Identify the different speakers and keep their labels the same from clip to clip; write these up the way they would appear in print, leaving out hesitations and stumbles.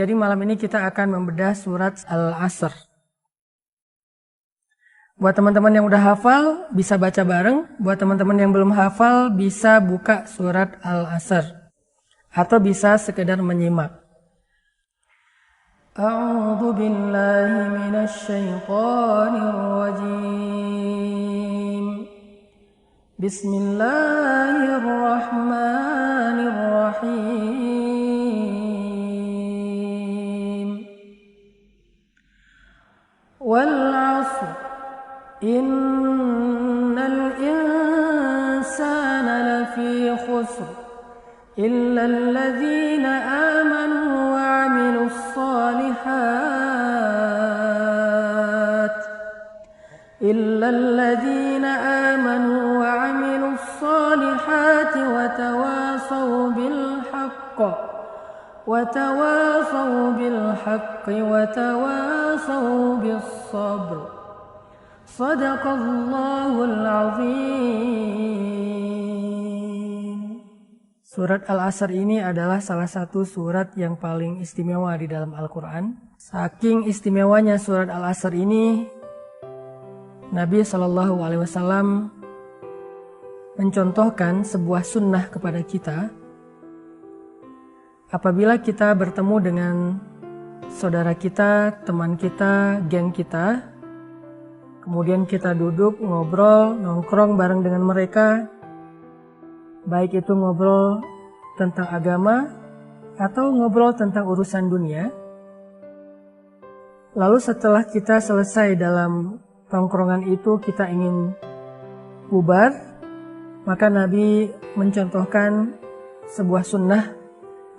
Speaker 1: Jadi malam ini kita akan membedah surat Al-Asr. Buat teman-teman yang udah hafal bisa baca bareng, buat teman-teman yang belum hafal bisa buka surat Al-Asr atau bisa sekedar menyimak. A'udzu billahi minasy syaithanir rajim. Bismillahirrahmanirrahim. Wal 'ashr innal insana lafi khusr illa alladhina amanu wa 'amilus solihat wa tawasaw bil haqqi wa tawasaw bis sabr. Shadaqallahul azim. Surat Al-Asr ini adalah salah satu surat yang paling istimewa di dalam Al-Quran. Saking istimewanya surat Al-Asr ini, Nabi SAW mencontohkan sebuah sunnah kepada kita. Apabila kita bertemu dengan saudara kita, teman kita, geng kita, kemudian kita duduk, ngobrol, nongkrong bareng dengan mereka, baik itu ngobrol tentang agama atau ngobrol tentang urusan dunia. Lalu setelah kita selesai dalam tongkrongan itu, kita ingin bubar, maka Nabi mencontohkan sebuah sunnah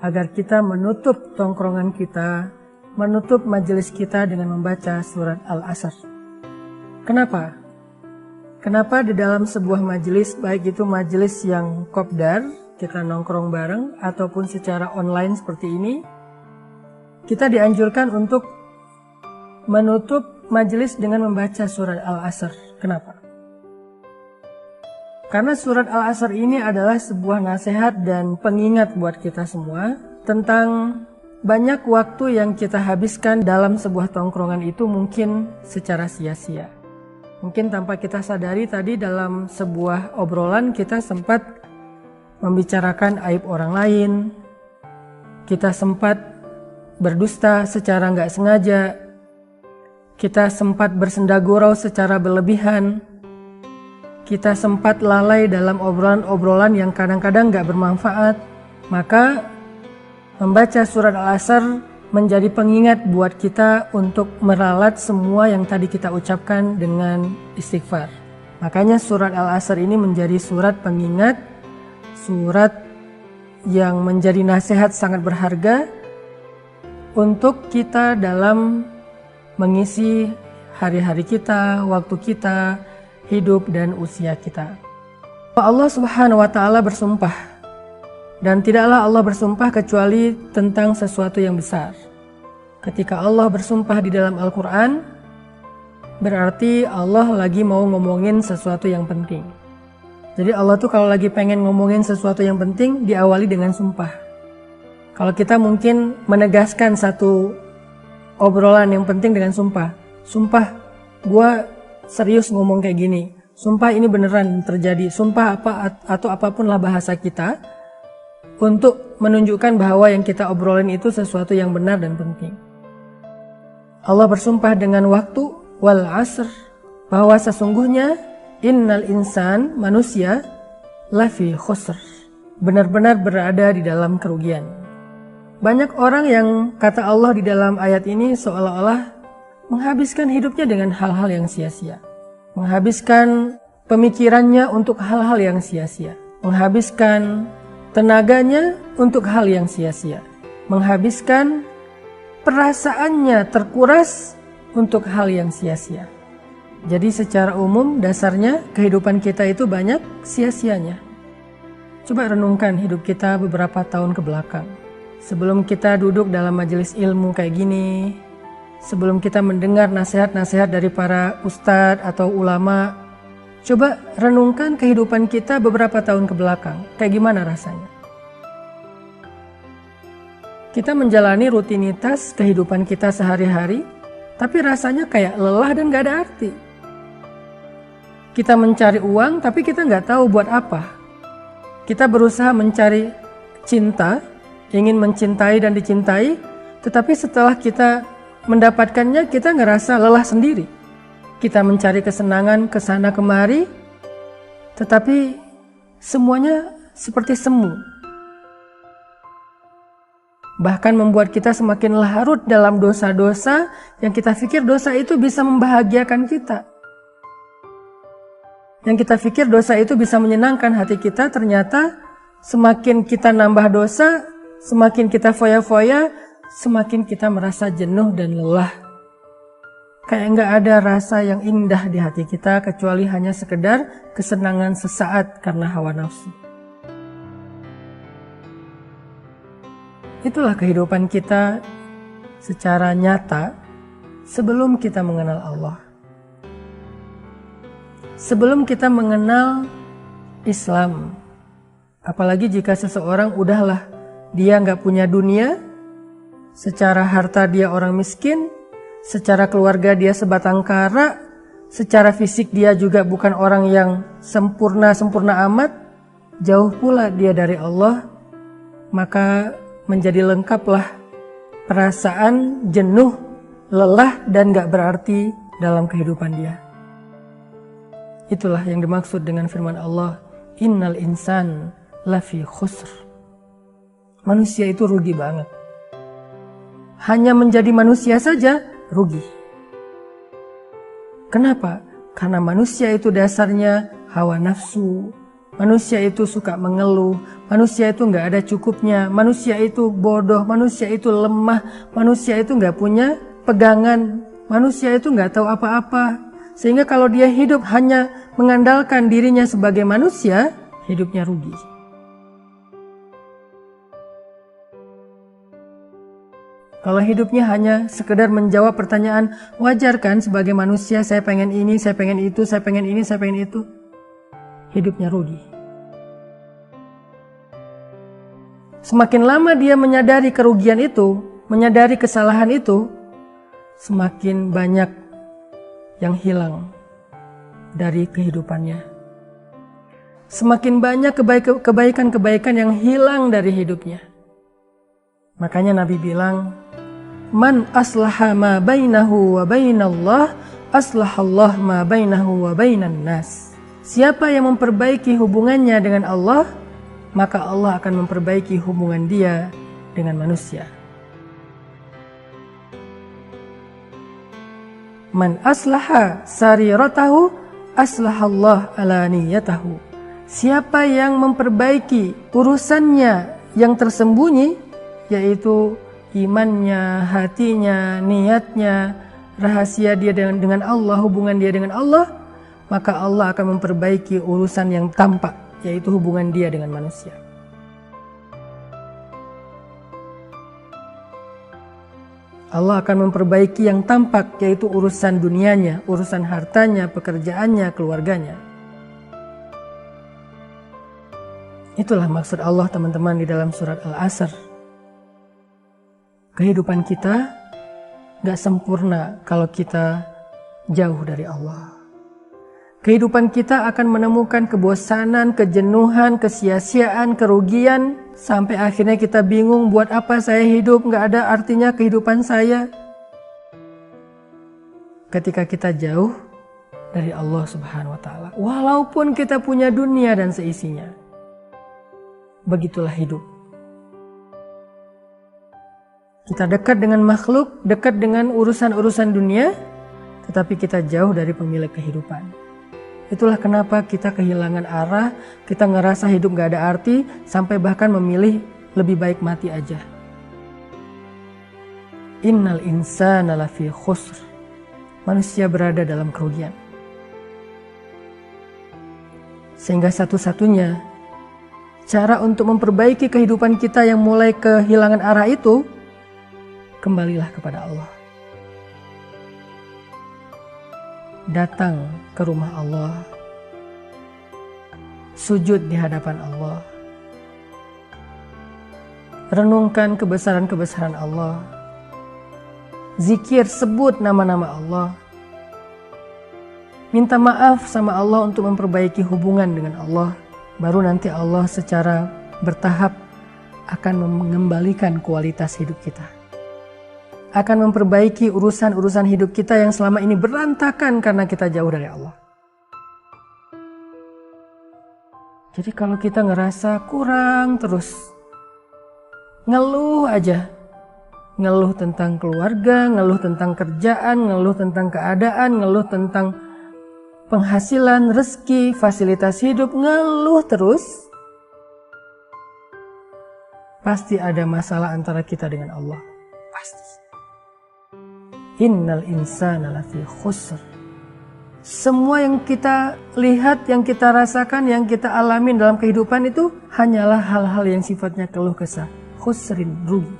Speaker 1: agar kita menutup tongkrongan kita, menutup majelis kita dengan membaca surat Al-Asr. Kenapa? Kenapa di dalam sebuah majelis, baik itu majelis yang kopdar, kita nongkrong bareng, ataupun secara online seperti ini, kita dianjurkan untuk menutup majelis dengan membaca surat Al-Asr. Kenapa? Karena surat Al-Asr ini adalah sebuah nasihat dan pengingat buat kita semua tentang banyak waktu yang kita habiskan dalam sebuah tongkrongan itu mungkin secara sia-sia. Mungkin tanpa kita sadari tadi dalam sebuah obrolan kita sempat membicarakan aib orang lain, kita sempat berdusta secara nggak sengaja, kita sempat bersendagurau secara berlebihan, kita sempat lalai dalam obrolan-obrolan yang kadang-kadang nggak bermanfaat. Maka membaca surat Al-Asr menjadi pengingat buat kita untuk meralat semua yang tadi kita ucapkan dengan istighfar. Makanya surat Al-Asr ini menjadi surat pengingat, surat yang menjadi nasihat sangat berharga untuk kita dalam mengisi hari-hari kita, waktu kita, hidup dan usia kita. Allah Subhanahu wa ta'ala bersumpah, dan tidaklah Allah bersumpah kecuali tentang sesuatu yang besar. Ketika Allah bersumpah di dalam Al-Quran, berarti Allah lagi mau ngomongin sesuatu yang penting. Jadi Allah tuh kalau lagi pengen ngomongin sesuatu yang penting, diawali dengan sumpah. Kalau kita mungkin menegaskan satu obrolan yang penting dengan sumpah. Sumpah, gue serius ngomong kayak gini. Sumpah ini beneran terjadi. Sumpah apa atau apapun lah bahasa kita untuk menunjukkan bahwa yang kita obrolin itu sesuatu yang benar dan penting. Allah bersumpah dengan waktu, wal asr, bahwa sesungguhnya innal insan, manusia, lafi khusr, benar-benar berada di dalam kerugian. Banyak orang yang kata Allah di dalam ayat ini seolah-olah menghabiskan hidupnya dengan hal-hal yang sia-sia, menghabiskan pemikirannya untuk hal-hal yang sia-sia, menghabiskan tenaganya untuk hal yang sia-sia, menghabiskan perasaannya terkuras untuk hal yang sia-sia. Jadi secara umum dasarnya kehidupan kita itu banyak sia-sianya. Coba renungkan hidup kita beberapa tahun ke belakang. Sebelum kita duduk dalam majelis ilmu kayak gini, sebelum kita mendengar nasihat-nasihat dari para ustadz atau ulama, coba renungkan kehidupan kita beberapa tahun ke belakang. Kayak gimana rasanya? Kita menjalani rutinitas kehidupan kita sehari-hari, tapi rasanya kayak lelah dan gak ada arti. Kita mencari uang, tapi kita gak tahu buat apa. Kita berusaha mencari cinta, ingin mencintai dan dicintai, tetapi setelah kita mendapatkannya, kita ngerasa lelah sendiri. Kita mencari kesenangan kesana kemari, tetapi semuanya seperti semu. Bahkan membuat kita semakin larut dalam dosa-dosa yang kita pikir dosa itu bisa membahagiakan kita. Yang kita pikir dosa itu bisa menyenangkan hati kita, ternyata semakin kita nambah dosa, semakin kita foya-foya, semakin kita merasa jenuh dan lelah. Kayak nggak ada rasa yang indah di hati kita kecuali hanya sekedar kesenangan sesaat karena hawa nafsu. Itulah kehidupan kita secara nyata sebelum kita mengenal Allah. Sebelum kita mengenal Islam. Apalagi jika seseorang udahlah dia nggak punya dunia, secara harta dia orang miskin, secara keluarga dia sebatang kara, secara fisik dia juga bukan orang yang sempurna amat, jauh pula dia dari Allah, maka menjadi lengkaplah perasaan jenuh, lelah, dan gak berarti dalam kehidupan dia. Itulah yang dimaksud dengan firman Allah, Innal insan lafi khusr. Manusia itu rugi banget. Hanya menjadi manusia saja rugi. Kenapa? Karena manusia itu dasarnya hawa nafsu. Manusia itu suka mengeluh, manusia itu nggak ada cukupnya, manusia itu bodoh, manusia itu lemah, manusia itu nggak punya pegangan, manusia itu nggak tahu apa-apa. Sehingga kalau dia hidup hanya mengandalkan dirinya sebagai manusia, hidupnya rugi. Kalau hidupnya hanya sekedar menjawab pertanyaan, wajar kan sebagai manusia saya pengen ini, saya pengen itu, saya pengen ini, saya pengen itu. Hidupnya rugi. Semakin lama dia menyadari kerugian itu, menyadari kesalahan itu, semakin banyak yang hilang dari kehidupannya. Semakin banyak kebaikan-kebaikan yang hilang dari hidupnya. Makanya Nabi bilang, Man aslaha ma bainahu wa bainallah, aslahallah ma bainahu wa bainan nas. Siapa yang memperbaiki hubungannya dengan Allah, maka Allah akan memperbaiki hubungan dia dengan manusia. Man aslaha sariratahu, aslahallah alaniyatahu. Siapa yang memperbaiki urusannya yang tersembunyi, yaitu imannya, hatinya, niatnya, rahasia dia dengan Allah, hubungan dia dengan Allah, maka Allah akan memperbaiki urusan yang tampak, yaitu hubungan dia dengan manusia. Allah akan memperbaiki yang tampak, yaitu urusan dunianya, urusan hartanya, pekerjaannya, keluarganya. Itulah maksud Allah, teman-teman, di dalam surat Al-Asr. Kehidupan kita gak sempurna kalau kita jauh dari Allah. Kehidupan kita akan menemukan kebosanan, kejenuhan, kesia-siaan, kerugian, sampai akhirnya kita bingung buat apa saya hidup, gak ada artinya kehidupan saya. Ketika kita jauh dari Allah Subhanahu wa Ta'ala, walaupun kita punya dunia dan seisinya, begitulah hidup. Kita dekat dengan makhluk, dekat dengan urusan-urusan dunia, tetapi kita jauh dari pemilik kehidupan. Itulah kenapa kita kehilangan arah, kita ngerasa hidup gak ada arti, sampai bahkan memilih lebih baik mati aja. Innal insana lafi khusr. Manusia berada dalam kerugian. Sehingga satu-satunya cara untuk memperbaiki kehidupan kita yang mulai kehilangan arah itu, kembalilah kepada Allah. Datang ke rumah Allah, sujud di hadapan Allah, renungkan kebesaran-kebesaran Allah. Zikir, sebut nama-nama Allah. Minta maaf sama Allah untuk memperbaiki hubungan dengan Allah. Baru nanti Allah secara bertahap akan mengembalikan kualitas hidup kita. Akan memperbaiki urusan-urusan hidup kita yang selama ini berantakan karena kita jauh dari Allah. Jadi kalau kita ngerasa kurang terus, ngeluh aja. Ngeluh tentang keluarga, ngeluh tentang kerjaan, ngeluh tentang keadaan, ngeluh tentang penghasilan, rezeki, fasilitas hidup, ngeluh terus. Pasti ada masalah antara kita dengan Allah. Pasti. Innal insana lafi khusr. Semua yang kita lihat, yang kita rasakan, yang kita alamin dalam kehidupan itu hanyalah hal-hal yang sifatnya keluh kesah. Khusrin, rugi.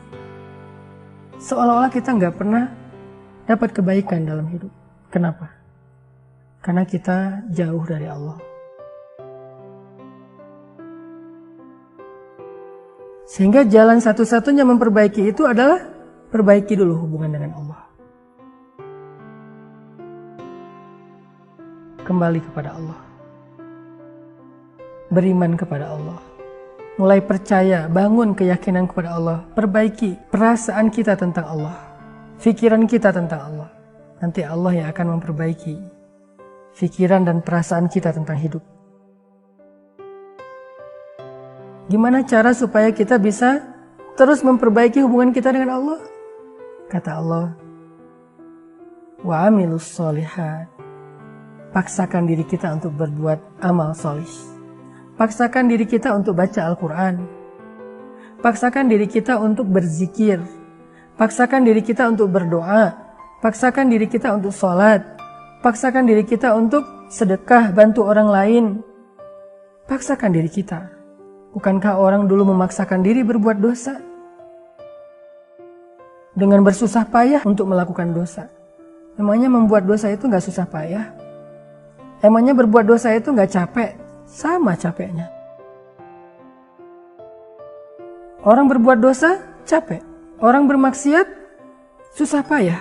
Speaker 1: Seolah-olah kita nggak pernah dapat kebaikan dalam hidup. Kenapa? Karena kita jauh dari Allah. Sehingga jalan satu-satunya memperbaiki itu adalah perbaiki dulu hubungan dengan Allah. Kembali kepada Allah. Beriman kepada Allah. Mulai percaya, bangun keyakinan kepada Allah. Perbaiki perasaan kita tentang Allah. Pikiran kita tentang Allah. Nanti Allah yang akan memperbaiki pikiran dan perasaan kita tentang hidup. Gimana cara supaya kita bisa terus memperbaiki hubungan kita dengan Allah? Kata Allah, wa amilus sholihat. Paksakan diri kita untuk berbuat amal solih. Paksakan diri kita untuk baca Al-Quran. Paksakan diri kita untuk berzikir. Paksakan diri kita untuk berdoa. Paksakan diri kita untuk sholat. Paksakan diri kita untuk sedekah, bantu orang lain. Paksakan diri kita. Bukankah orang dulu memaksakan diri berbuat dosa? Dengan bersusah payah untuk melakukan dosa. Memangnya membuat dosa itu gak susah payah? Emangnya berbuat dosa itu gak capek? Sama capeknya. Orang berbuat dosa capek. Orang bermaksiat susah payah.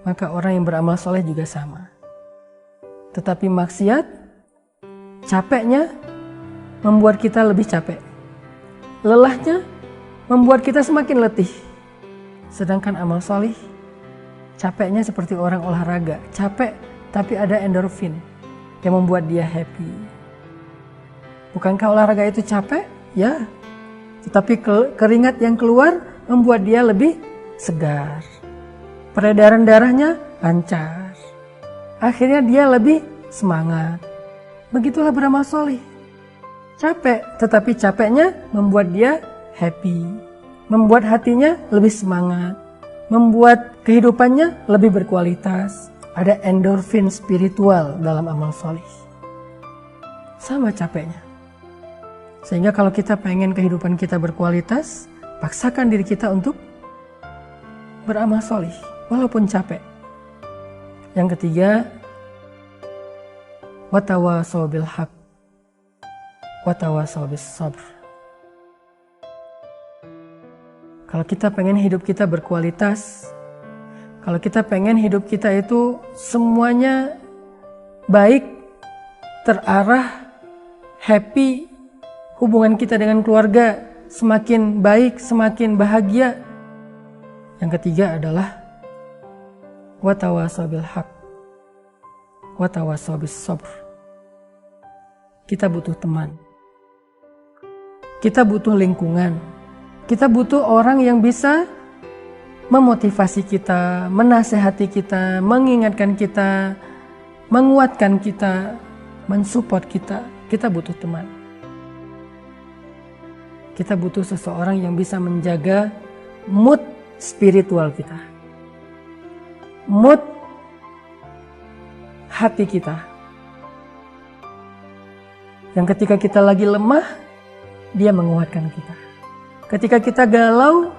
Speaker 1: Maka orang yang beramal soleh juga sama. Tetapi maksiat, capeknya membuat kita lebih capek. Lelahnya membuat kita semakin letih. Sedangkan amal soleh, capeknya seperti orang olahraga. Capek tapi ada endorfin yang membuat dia happy. Bukankah olahraga itu capek? Ya. Tetapi keringat yang keluar membuat dia lebih segar. Peredaran darahnya lancar. Akhirnya dia lebih semangat. Begitulah beramal soleh. Capek, tetapi capeknya membuat dia happy. Membuat hatinya lebih semangat. Membuat kehidupannya lebih berkualitas. Ada endorfin spiritual dalam amal soleh. Sama capeknya. Sehingga kalau kita pengen kehidupan kita berkualitas, paksakan diri kita untuk beramal soleh, walaupun capek. Yang ketiga, watawasau bil haq, watawasau bis sabr. Kalau kita pengen hidup kita berkualitas, kalau kita pengen hidup kita itu semuanya baik, terarah, happy, hubungan kita dengan keluarga semakin baik, semakin bahagia. Yang ketiga adalah watawasau bil haq, watawasau bis sabr. Kita butuh teman. Kita butuh lingkungan. Kita butuh orang yang bisa memotivasi kita, menasehati kita, mengingatkan kita, menguatkan kita, mensupport kita. Kita butuh teman. Kita butuh seseorang yang bisa menjaga mood spiritual kita. Mood hati kita. Yang ketika kita lagi lemah, dia menguatkan kita. Ketika kita galau,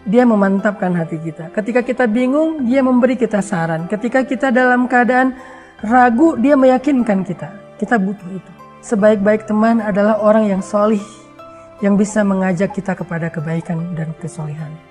Speaker 1: dia memantapkan hati kita. Ketika kita bingung, dia memberi kita saran. Ketika kita dalam keadaan ragu, dia meyakinkan kita. Kita butuh itu. Sebaik-baik teman adalah orang yang solih, yang bisa mengajak kita kepada kebaikan dan kesolehan.